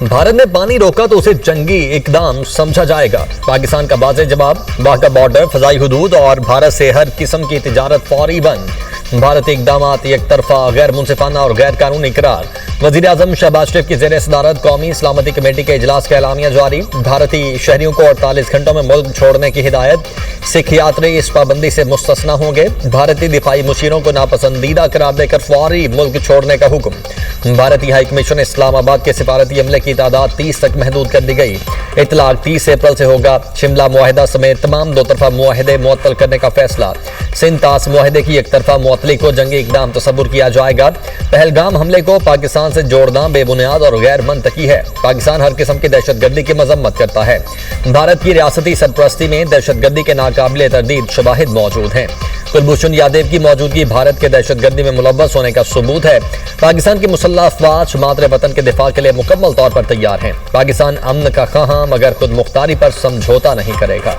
भारत ने पानी रोका तो उसे जंगी इकदाम समझा जाएगा। पाकिस्तान का वाज़ेह जवाब, वाघा बॉर्डर, फजाई हुदूद और भारत से हर किस्म की तिजारत फौरी बंद। भारतीय इकदामात एक तरफा, गैर मुंसिफाना और गैर कानूनी करार। वज़ीर आज़म शहबाज शरीफ की ज़ेर सदारत कौमी सलामती कमेटी के इजलास का एलामिया जारी। भारतीय शहरियों को 48 घंटों में मुल्क छोड़ने की हिदायत। सिख यात्री इस पाबंदी से मुस्तस्ना होंगे। भारतीय दिफाई मुशीरों को नापसंदीदा करार देकर फौरी मुल्क छोड़ने का हुक्म। भारतीय हाई कमीशन इस्लामाबाद के सिफारती अमले की तादाद 30 तक महदूद कर दी गई। इतलाक 30 अप्रैल से होगा। शिमला मुआहिदा समेत तमाम दो तरफा मुआहिदे मुअत्तल करने का फैसला। सिंध तास मुआहिदे की एक तरफा मुअत्तली को जंगी इकदाम तसव्वुर किया जाएगा। पहलगाम हमले को पाकिस्तान से जोड़ना बेबुनियाद और गैर मंतकी है। पाकिस्तान हर किस्म की दहशतगर्दी की मजम्मत करता है। भारत की रियासती सरपरस्ती में दहशतगर्दी के नाकाबिले तरदीद शवाहिद मौजूद हैं। कुलभूषण यादव की मौजूदगी भारत के दहशतगर्दी में मुलव्वस होने का सबूत है। पाकिस्तान की मुसल्लह अफवाज मातरे वतन के दिफा के लिए मुकम्मल तौर पर तैयार हैं। पाकिस्तान अमन का ख्वाह मगर खुद मुख्तारी पर समझौता नहीं करेगा।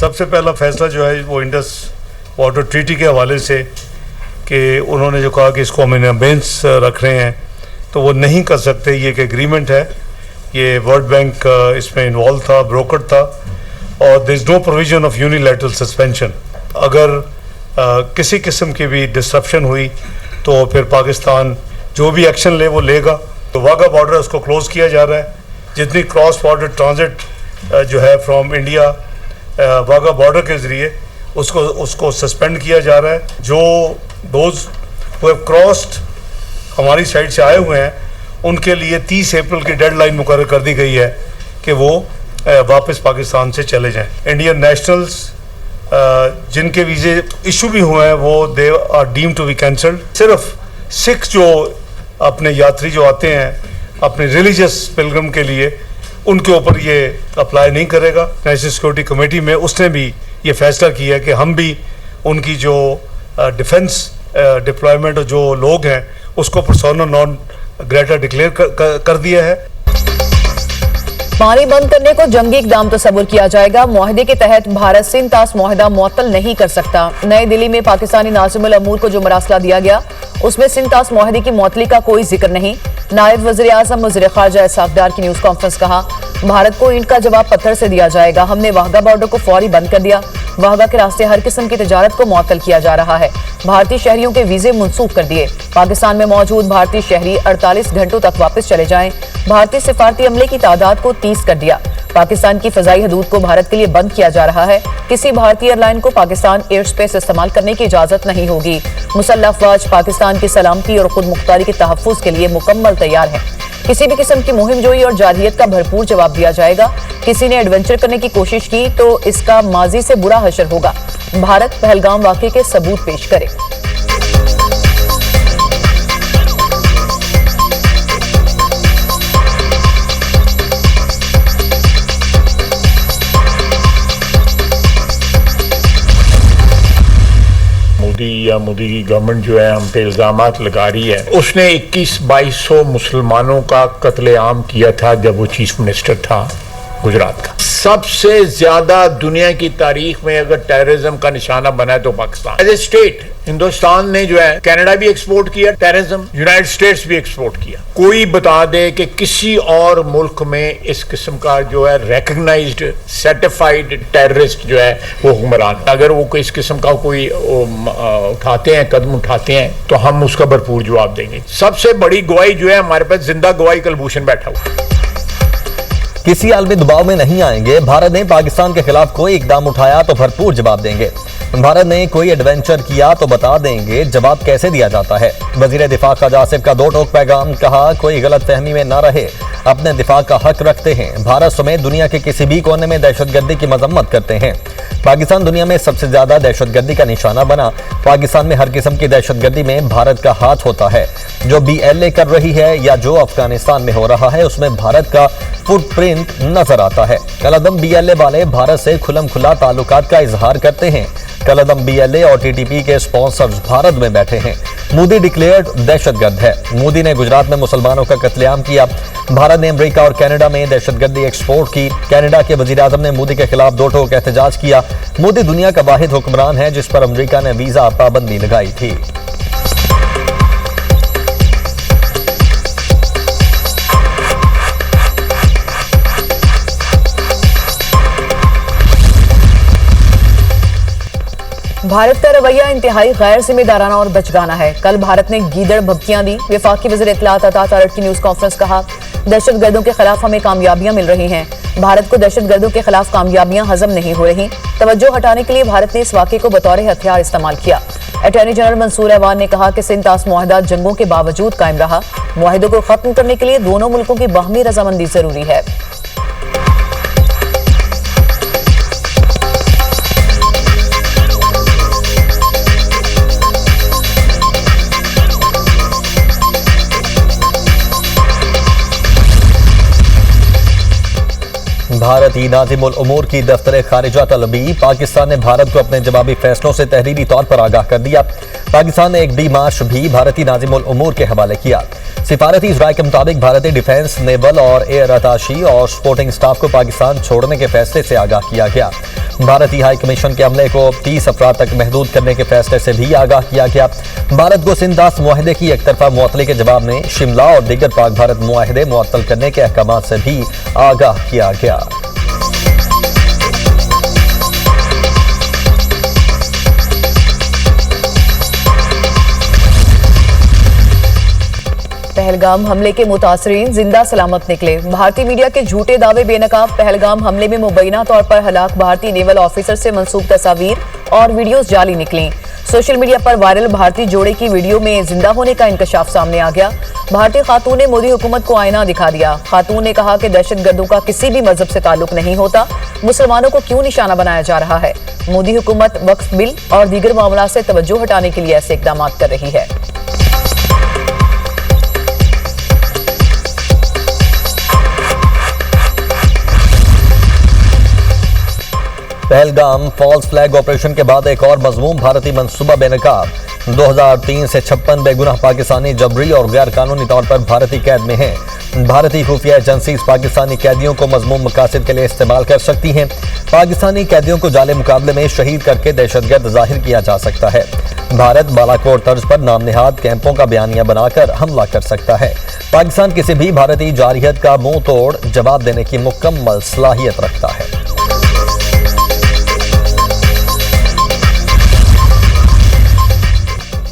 सबसे पहला फैसला जो है वो इंडस वाटर ट्रीटी के हवाले से कि उन्होंने जो कहा कि इसको हम इन अबेंस रख रहे हैं, तो वो नहीं कर सकते। ये एक एग्रीमेंट है, ये वर्ल्ड बैंक इसमें इन्वॉल्व था, ब्रोकर था, और there is no provision of unilateral suspension. अगर किसी किस्म की भी डिस्ट्रप्शन हुई तो फिर पाकिस्तान जो भी एक्शन ले वो लेगा। तो वाघा बॉर्डर उसको क्लोज किया जा रहा है। जितनी क्रॉस बॉर्डर ट्रांजिट जो है फ्रॉम इंडिया वाघा बॉर्डर के ज़रिए उसको सस्पेंड किया जा रहा है। जो दोज हु हैव क्रॉस्ड हमारी साइड से आए हुए हैं उनके लिए 30 अप्रैल की डेडलाइन मुकर्रर कर दी गई है कि वो वापस पाकिस्तान से चले जाएं। इंडियन नेशनल्स जिनके वीज़े इशू भी हुए हैं वो they are deemed to be cancelled. सिर्फ सिख जो अपने यात्री जो आते हैं अपने रिलीजियस पिलग्रम के लिए, उनके ऊपर ये अप्लाई नहीं करेगा। नेशनल सिक्योरिटी कमेटी में उसने भी ये फैसला किया है कि हम भी उनकी जो डिफेंस डिप्लॉयमेंट जो लोग हैं उसको पर्सोना नॉन ग्रेटा डिक्लेयर कर दिया है। पानी बंद करने को जंगी इकदाम तस्वुर किया जाएगा। मुआहिदे के तहत भारत सिंध तास मुआहिदा मुअत्तल नहीं कर सकता। नई दिल्ली में पाकिस्तानी नाज़िमुल अमूर को जो मरासला दिया गया उसमें सिंध तास मुआहिदे की मुअत्तली का कोई जिक्र नहीं। नायब वज़ीर आज़म वज़ीर ख़ारजा इसहाक़ डार की न्यूज़ कॉन्फ्रेंस कहा, भारत को ईंट का जवाब पत्थर से दिया जाएगा। हमने वाघा बॉर्डर को फौरी बंद कर दिया। वाघा के रास्ते हर किस्म की तिजारत को मुअत्तल किया जा रहा है। भारतीय शहरियों के वीजे मनसूख कर दिए। पाकिस्तान में मौजूद भारतीय शहरी 48 घंटों तक वापस चले जाएं। भारतीय सिफारती अमले की तादाद को 30 कर दिया। पाकिस्तान की फजाई हदूद को भारत के लिए बंद किया जा रहा है। किसी भारतीय एयरलाइन को पाकिस्तान एयर स्पेस इस्तेमाल करने की इजाजत नहीं होगी। मुसल्लह अफवाज पाकिस्तान की सलामती और खुद मुख्तारी के तहफ़्फ़ुज़ के लिए मुकम्मल तैयार है। किसी भी किस्म की मुहिम जोई और जारहियत का भरपूर जवाब दिया जाएगा। किसी ने एडवेंचर करने की कोशिश की तो इसका माजी से बुरा हशर होगा। भारत पहलगाम वाक़े के सबूत पेश करे। मोदी की गवर्नमेंट जो है हम पे इल्जामात लगा रही है। उसने 21-2200 मुसलमानों का कत्लेआम किया था जब वो चीफ मिनिस्टर था गुजरात का। सबसे ज्यादा दुनिया की तारीख में अगर टेररिज्म का निशाना बना है तो Pakistan. As a state Hindustan ने जो है कनाडा भी एक्सपोर्ट किया टेररिज्म, यूनाइटेड स्टेट्स भी एक्सपोर्ट किया। कोई बता दे कि किसी और मुल्क में इस किस्म का जो है रिकग्नाइज्ड सर्टिफाइड टेररिस्ट जो है वो हुक्मरान, अगर वो इस किस्म का कोई उठाते हैं कदम उठाते हैं तो हम उसका भरपूर जवाब देंगे। सबसे बड़ी गवाही जो है हमारे पास जिंदा गवाही कुलभूषण बैठा हुआ। किसी आलमी दबाव में नहीं आएंगे। भारत ने पाकिस्तान के खिलाफ कोई इकदाम उठाया तो भरपूर जवाब देंगे। भारत ने कोई एडवेंचर किया तो बता देंगे जवाब कैसे दिया जाता है। वजीर दिफा ख़ारजा आसिफ का 2 टोक पैगाम, कहा कोई गलत फहमी में न रहे, अपने दिफा का हक रखते हैं। भारत समेत दुनिया के किसी भी कोने में दहशतगर्दी की मजम्मत करते हैं। पाकिस्तान दुनिया में सबसे ज्यादा दहशतगर्दी का निशाना बना। पाकिस्तान में हर किस्म की दहशतगर्दी में भारत का हाथ होता है। जो BLA कर रही है या जो अफगानिस्तान में हो रहा है उसमें भारत का फुटप्रिंट नजर आता है। कल अदम BLA वाले भारत से खुलम खुला ताल्लुकात का इजहार करते हैं। कलअदम BLA और TTP के स्पॉन्सर्स भारत में बैठे हैं। मोदी डिक्लेयर्ड दहशतगर्द है। मोदी ने गुजरात में मुसलमानों का कत्लेआम किया। भारत ने अमेरिका और कनाडा में दहशतगर्दी एक्सपोर्ट की। कनाडा के वजीर-आज़म ने मोदी के खिलाफ दो टोक एहतजाज किया। मोदी दुनिया का वाहिद हुक्मरान है जिस पर अमेरिका ने वीजा पाबंदी लगाई थी। भारत का रवैया इंतहाई गैर जिम्मेदाराना और बचगाना है। कल भारत ने गीदड़ भभकियां दी। वफाकी वज़ीर इत्तलात अता तारड़ की न्यूज़ कॉन्फ्रेंस कहा, दहशतगर्दों के खिलाफ हमें कामयाबियां मिल रही हैं। भारत को दहशतगर्दों के खिलाफ कामयाबियां हजम नहीं हो रही। तवज्जो हटाने के लिए भारत ने इस वाक़े को बतौर हथियार इस्तेमाल किया। अटॉर्नी जनरल मंसूर अवान ने कहा कि सिंध तास मुआहदा जंगों के बावजूद कायम रहा। मुआहदे को खत्म करने के लिए दोनों मुल्कों की बाहमी रजामंदी जरूरी है। भारतीय नाज़िमुल उमूर की दफ्तर खारिजा तलबी। पाकिस्तान ने भारत को अपने जवाबी फैसलों से तहरीरी तौर पर आगाह कर दिया। पाकिस्तान ने एक डीमार्च भी भारतीय नाज़िमुल उमूर के हवाले किया। सिफारती राय के मुताबिक भारतीय डिफेंस, नेवल और एयर अताशी और सपोर्टिंग स्टाफ को पाकिस्तान छोड़ने के फैसले से आगाह किया गया। भारतीय हाई कमीशन के अमले को 30 अफराद तक महदूद करने के फैसले से भी आगाह किया गया। भारत को सिंध तास मुआहदे की एक तरफा मुअत्तली के जवाब में शिमला और दीगर पाक भारत मुआहदे मुअत्तल करने के अहकाम से भी आगाह किया गया। पहलगाम हमले के मुतासरीन जिंदा सलामत निकले। भारतीय मीडिया के झूठे दावे बेनकाब। पहलगाम हमले में मुबैना तौर पर हलाक भारतीय नेवल ऑफिसर से मंसूब तस्वीर और वीडियोस जाली निकली। सोशल मीडिया पर वायरल भारतीय जोड़े की वीडियो में जिंदा होने का इंकशाफ सामने आ गया। भारतीय खातून ने मोदी हुकूमत को आईना दिखा दिया। खातून ने कहा कि दहशतगर्दों का किसी भी मजहब से ताल्लुक नहीं होता। मुसलमानों को क्यों निशाना बनाया जा रहा है? मोदी हुकूमत वक्फ बिल और दीगर मामला से तवज्जो हटाने के लिए ऐसे इकदाम कर रही है। पहलगाम फॉल्स फ्लैग ऑपरेशन के बाद एक और मजमूम भारतीय मंसूबा बेनकाब। 2003 से 56 बेगुनाह पाकिस्तानी जबरी और गैर कानूनी तौर पर भारतीय कैद में हैं। भारतीय खुफिया एजेंसीज पाकिस्तानी कैदियों को मजमूम मकासद के लिए इस्तेमाल कर सकती हैं। पाकिस्तानी कैदियों को जाले मुकाबले में शहीद करके दहशतगर्द जाहिर किया जा सकता है। भारत बालाकोट तर्ज पर नाम निहाद कैंपों का बयानिया बनाकर हमला कर सकता है। पाकिस्तान किसी भी भारतीय जारहियत का मुंह तोड़ जवाब देने की मुकम्मल सलाहियत रखता है।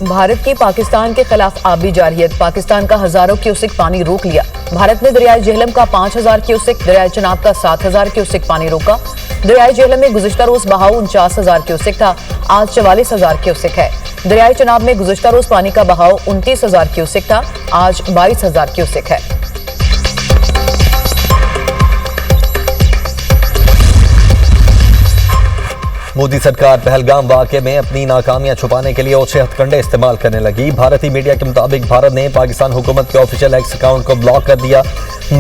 भारत की पाकिस्तान के खिलाफ आबी जारहियत। पाकिस्तान का हजारों क्यूसेक पानी रोक लिया। भारत ने दरियाई जेहलम का 5000 क्यूसेक, दरियाई चनाब का 7000 क्यूसेक पानी रोका। दरियाई जेहलम में गुज़िश्ता रोज बहाव 49,000 क्यूसेक था, आज 44,000 क्यूसेक है। दरियाई चनाब में गुज़िश्ता रोज पानी का बहाव 29,000 क्यूसेक था, आज 22,000 क्यूसेक है। मोदी सरकार पहलगाम वाक़े में अपनी नाकामियां छुपाने के लिए ओछे हथकंडे इस्तेमाल करने लगी। भारतीय मीडिया के मुताबिक भारत ने पाकिस्तान हुकूमत के ऑफिशियल एक्स अकाउंट को ब्लॉक कर दिया।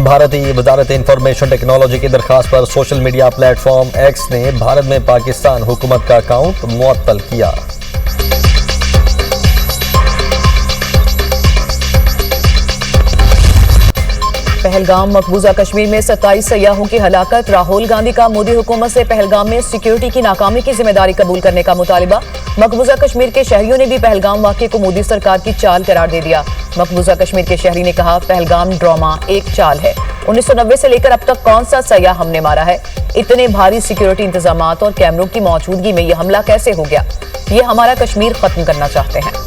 भारतीय वजारत इंफॉर्मेशन टेक्नोलॉजी की दरखास्त पर सोशल मीडिया प्लेटफॉर्म एक्स ने भारत में पाकिस्तान हुकूमत का अकाउंट मुअत्तल किया। पहलगाम मकबूजा कश्मीर में 27 सयाहों की हलाकत। राहुल गांधी का मोदी हुकूमत से पहलगाम में सिक्योरिटी की नाकामी की जिम्मेदारी कबूल करने का मुतालिबा। मकबूजा कश्मीर के शहरियों ने भी पहलगाम वाक़े को मोदी सरकार की चाल करार दे दिया। मकबूजा कश्मीर के शहरी ने कहा, पहलगाम ड्रामा एक चाल है। 1990 से लेकर अब तक कौन सा सयाह हमने मारा है? इतने भारी सिक्योरिटी इंतजाम और कैमरों की मौजूदगी में यह हमला कैसे हो गया? ये हमारा कश्मीर खत्म करना चाहते हैं।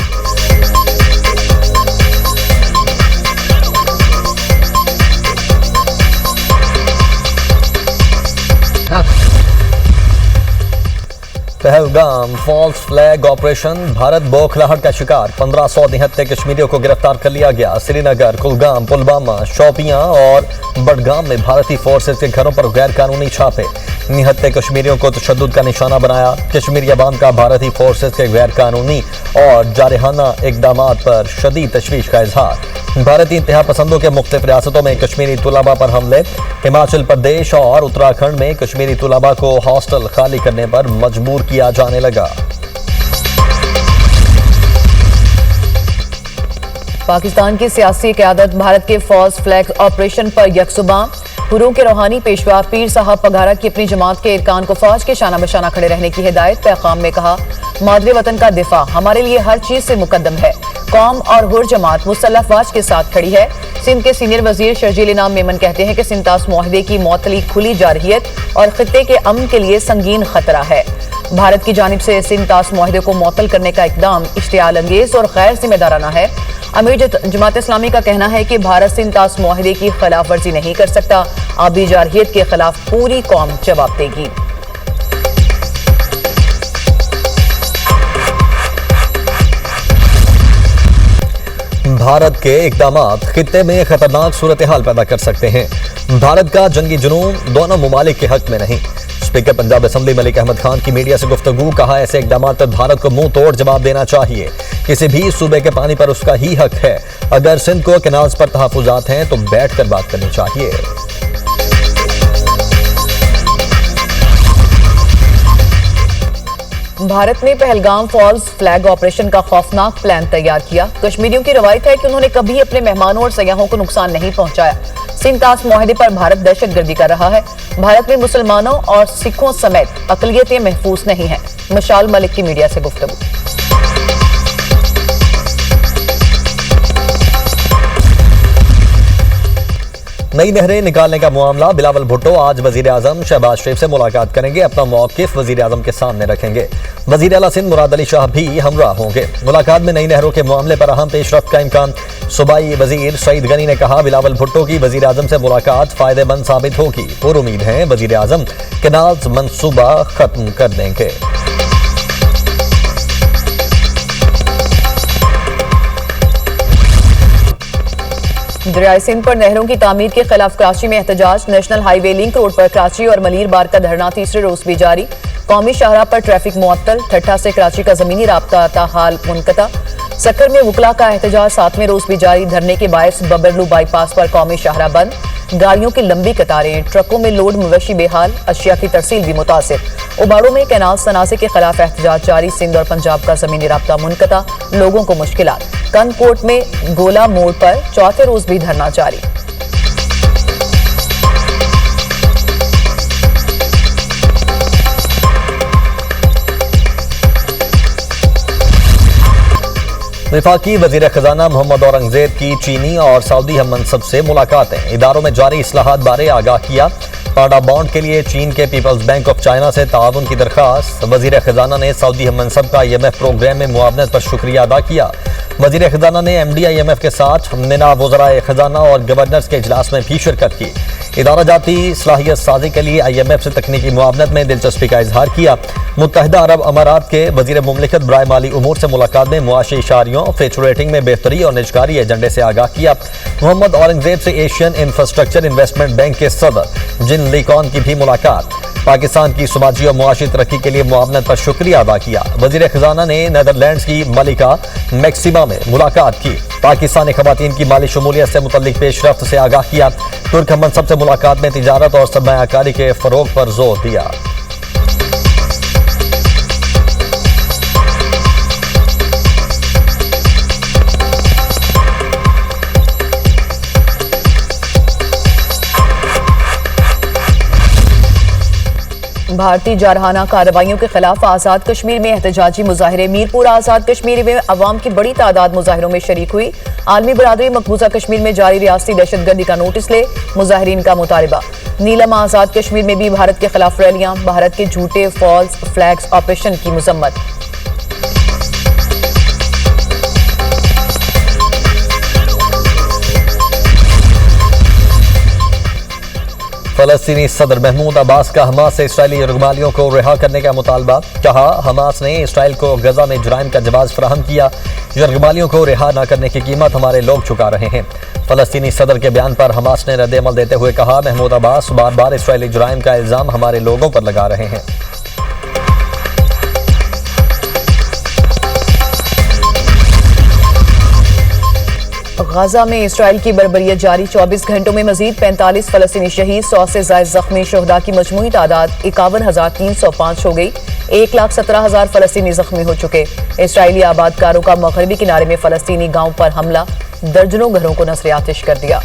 Pahalgam false flag operation. Bharat बौखलाहट का शिकार। 1500 निहत्ते कश्मीरियों को गिरफ्तार कर लिया गया। श्रीनगर, कुलगाम, पुलवामा, शोपियां और बडगाम में भारतीय फोर्सेज के घरों पर गैर कानूनी छापे। निहत्ते कश्मीरियों को तशद्दुद का निशाना बनाया। कश्मीरी अवाम का भारतीय फोर्सेज के गैर कानूनी और जारहाना इकदामात पर शदीद तशवीश का इजहार। भारतीय इंतहा पसंदों के मुख्तलिफ रियासतों में कश्मीरी तुलबा पर हमले। हिमाचल प्रदेश और उत्तराखंड में कश्मीरी तुलबा को हॉस्टल खाली करने पर मजबूर किया जाने लगा। पाकिस्तान की सियासी क़यादत भारत के फॉल्स फ्लैग ऑपरेशन पर यकसुबां। हुर्रों के रूहानी पेशवा पीर साहब पघारा की अपनी जमात के इरकान को फौज के शाना बशाना खड़े रहने की हिदायत। पैगाम में कहा, मादरे वतन का दिफा हमारे लिए हर चीज से मुकद्दम है। कौम और हुर्र जमात मुसल्लह अफवाज के साथ खड़ी है। सिंध के सीनियर वजीर शर्जील इनाम मेमन कहते हैं कि सिंतास मुआहदे की मौतली खुली जारहियत और खित्ते के अमन के लिए संगीन खतरा है। भारत की जानिब से सिंतास मुआहदे को मुअत्तल करने का इकदाम इश्तियाल अंगेज और गैर जिम्मेदाराना है। अमीर जमात इस्लामी का कहना है कि भारत सिंतास मुआहदे की खिलाफ वर्जी नहीं कर सकता। आबी जारहियत के खिलाफ पूरी कौम जवाब देगी। भारत के इक़दामात खित्ते में खतरनाक सूरत हाल पैदा कर सकते हैं। भारत का जंगी जुनून दोनों मुमालिक के हक में नहीं। स्पीकर पंजाब असेंबली मलिक अहमद खान की मीडिया से गुफ्तगू। कहा, ऐसे इक़दामात पर भारत को मुंह तोड़ जवाब देना चाहिए। किसी भी सूबे के पानी पर उसका ही हक है। अगर सिंध को कैनाल्स पर तहफ़्फ़ुज़ात हैं तो बैठकर बात करनी चाहिए। भारत ने पहलगाम फॉल्स फ्लैग ऑपरेशन का खौफनाक प्लान तैयार किया। कश्मीरियों की रवायत है कि उन्होंने कभी अपने मेहमानों और सयाहों को नुकसान नहीं पहुंचाया। सिंतास मुआहदे पर भारत दहशतगर्दी कर रहा है। भारत में मुसलमानों और सिखों समेत अकलियतें महफूज नहीं हैं। मशाल मलिक की मीडिया से गुफ्तगू। नई नहरें निकालने का मामला। बिलावल भुट्टो आज वजीर आजम शहबाज शरीफ से मुलाकात करेंगे। अपना मौक़िफ़ वजीर आजम के सामने रखेंगे। वजीर आला सिंध मुराद अली शाह भी हमरा होंगे। मुलाकात में नई नहरों के मामले पर अहम पेशरफ्त का इम्कान। सूबाई वजीर सईद गनी ने कहा, बिलावल भुट्टो की वजीर आजम से मुलाकात फ़ायदेमंद साबित होगी। और उम्मीद है वजीर आजम कैनाल्स मनसूबा खत्म कर देंगे। दरियाए सिंध पर नहरों की तामीर के खिलाफ कराची में एहतजाज। नेशनल हाईवे लिंक रोड पर कराची और मलीर बार का धरना तीसरे रोज भी जारी। कौमी शाहराह पर ट्रैफिक मुअत्तल। ठट्ठा से कराची का जमीनी राब्ता ताहाल मुनक़ता। सक्कर में वुकला का एहतजाज 7वें रोज भी जारी। धरने के बायस बबरलू बाईपास पर कौमी शाहराह बंद। गाड़ियों की लंबी कतारें। ट्रकों में लोड मवेशी बेहाल। अशिया की तरसील भी मुतासिर। उबाड़ों में कैनाल तनाज़े के खिलाफ एहतजाज जारी। सिंध और पंजाब का जमीनी राब्ता मुनक़ता। लोगों को मुश्किलात। कनकोट में गोला मोड़ पर चौथे रोज भी धरना जारी। वफाकी वजीर खजाना मोहम्मद औरंगजेब की चीनी और सऊदी हम मनसब से मुलाकातें। इदारों में जारी इस्लाहात बारे आगाह किया। पाडा बॉन्ड के लिए चीन के पीपल्स बैंक ऑफ चाइना से ताउन की दरखास्त। वजीर खजाना ने सऊदी हम मनसब का IMF प्रोग्राम में मुआवनत पर शुक्रिया अदा किया। वजीर खजाना ने MD IMF के साथ निनाब वज़राए खजाना और गवर्नर्स के इजलास में भी शिरकत की। इदारा जाती सलाहियत साजी के लिए IMF से तकनीकी मुआवनत में दिलचस्पी का इजहार किया। मुत्तहिदा अरब अमारात के वजीर मुमलिकत बराए माली उमूर से मुलाकात में मुआशी इशारियों, फिच रेटिंग में बेहतरी और निजकारी एजेंडे से आगाह किया। मोहम्मद औरंगजेब से एशियन इंफ्रास्ट्रक्चर इन्वेस्टमेंट बैंक के सदर जिन लीकॉन की भी मुलाकात। पाकिस्तान की समाजी और मुआशी तरक्की के लिए मुआवनत पर शुक्रिया अदा किया। वजीर खजाना ने नीदरलैंड्स की मलिका मैक्सिमा में मुलाकात की। पाकिस्तानी खवातीन की माली शमूलियत से मुतल्लिक पेशरफ्त से आगाह किया। तुर्क मनसब से मुलाकात में तिजारत और सरमायाकारी के फरोग पर जोर दिया। भारतीय जारहाना कार्रवाइयों के खिलाफ आजाद कश्मीर में एहतजाजी मुजाहरे। मीरपुर आजाद कश्मीर में अवाम की बड़ी तादाद मुजाहरों में शरीक हुई। आलमी बरादरी मकबूजा कश्मीर में जारी रियासती दहशतगर्दी का नोटिस ले। मुजाहरीन का मुतालबा। नीलम आजाद कश्मीर में भी भारत के खिलाफ रैलियां। भारत के झूठे फॉल्स फ्लैग्स ऑपरेशन की मजम्मत। फलस्तीनी सदर महमूद अब्बास का हमास से इसराइली यरगमालियों को रिहा करने का मुतालबा। कहा, हमास ने इसराइल को गजा में जुराइम का जवाब फराहम किया। यरगमालियों को रिहा न करने की कीमत हमारे लोग चुका रहे हैं। फलस्तीनी सदर के बयान पर हमास ने रद्द-ए-अमल देते हुए कहा, महमूद अब्बास बार बार इसराइली जुराइम का इल्जाम हमारे लोगों पर लगा रहे हैं। गाजा में इसराइल की बर्बरियत जारी। 24 घंटों में मजीद 45 फलस्तीनी शहीद, 100 से ज्यादा जख्मी। शोहदा की मजमूई तादाद 51,305 हो गई। 1,17,000 फलस्तीनी जख्मी हो चुके। इसराइली आबादकारों का मगरबी किनारे में फलस्तीनी गांव पर हमला, दर्जनों घरों को नजर आतिश कर दिया।